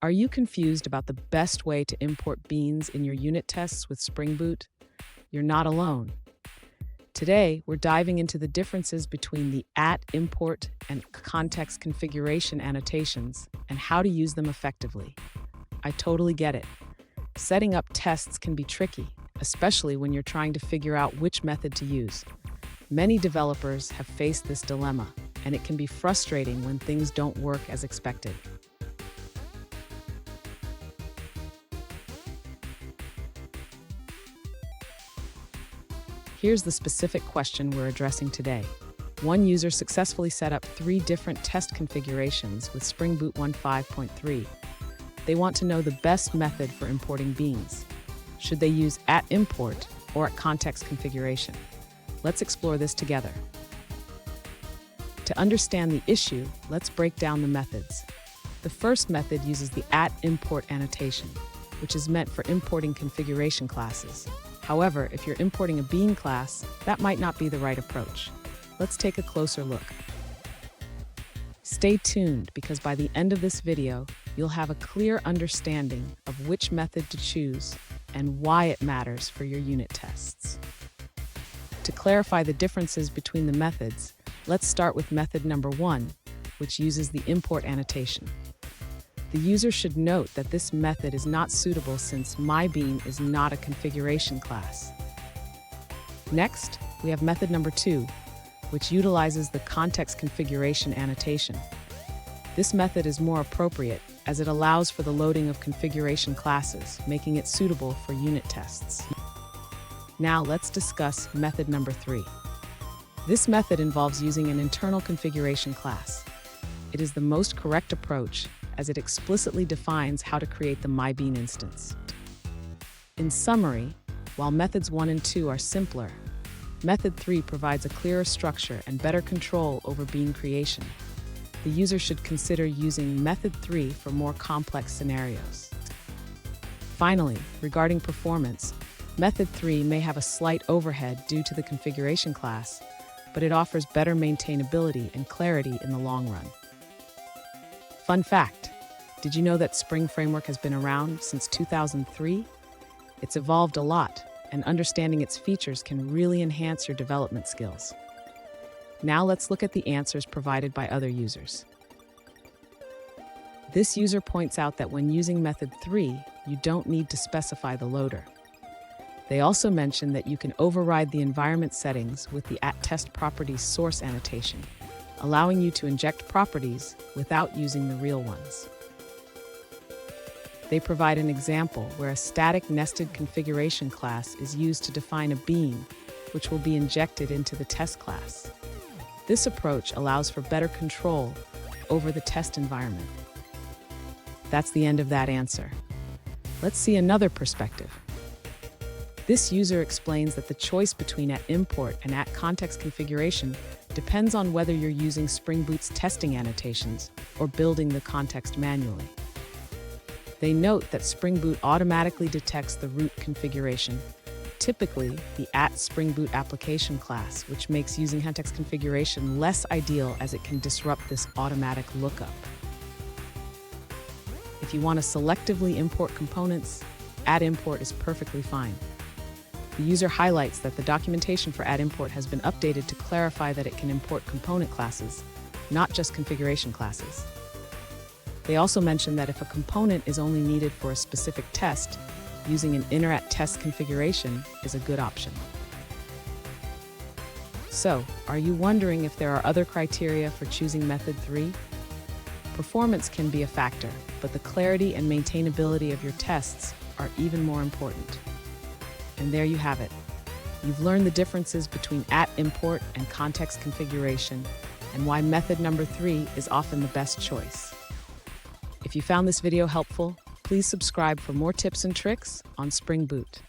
Are you confused about the best way to import beans in your unit tests with Spring Boot? You're not alone. Today, we're diving into the differences between the @import and context configuration annotations and how to use them effectively. I totally get it. Setting up tests can be tricky, especially when you're trying to figure out which method to use. Many developers have faced this dilemma, and it can be frustrating when things don't work as expected. Here's the specific question we're addressing today. One user successfully set up 3 different test configurations with Spring Boot 1.5.3. They want to know the best method for importing beans. Should they use @import or @context configuration? Let's explore this together. To understand the issue, let's break down the methods. The first method uses the @import annotation, which is meant for importing configuration classes. However, if you're importing a bean class, that might not be the right approach. Let's take a closer look. Stay tuned because by the end of this video, you'll have a clear understanding of which method to choose and why it matters for your unit tests. To clarify the differences between the methods, let's start with method number 1, which uses the import annotation. The user should note that this method is not suitable since myBean is not a configuration class. Next, we have method number 2, which utilizes the context configuration annotation. This method is more appropriate as it allows for the loading of configuration classes, making it suitable for unit tests. Now let's discuss method number 3. This method involves using an internal configuration class. It is the most correct approach as it explicitly defines how to create the myBean instance. In summary, while methods 1 and 2 are simpler, method 3 provides a clearer structure and better control over bean creation. The user should consider using method 3 for more complex scenarios. Finally, regarding performance, method 3 may have a slight overhead due to the configuration class, but it offers better maintainability and clarity in the long run. Fun fact, did you know that Spring Framework has been around since 2003? It's evolved a lot, and understanding its features can really enhance your development skills. Now let's look at the answers provided by other users. This user points out that when using method 3, you don't need to specify the loader. They also mention that you can override the environment settings with the @testProperties source annotation, allowing you to inject properties without using the real ones. They provide an example where a static nested configuration class is used to define a bean, which will be injected into the test class. This approach allows for better control over the test environment. That's the end of that answer. Let's see another perspective. This user explains that the choice between @import and @context configuration depends on whether you're using Spring Boot's testing annotations or building the context manually. They note that Spring Boot automatically detects the root configuration, typically the @Spring Boot application class, which makes using context configuration less ideal as it can disrupt this automatic lookup. If you want to selectively import components, @import is perfectly fine. The user highlights that the documentation for @import has been updated to clarify that it can import component classes, not just configuration classes. They also mention that if a component is only needed for a specific test, using an inner @test configuration is a good option. So, are you wondering if there are other criteria for choosing method 3? Performance can be a factor, but the clarity and maintainability of your tests are even more important. And there you have it. You've learned the differences between @import and context configuration and why method number 3 is often the best choice. If you found this video helpful, please subscribe for more tips and tricks on Spring Boot.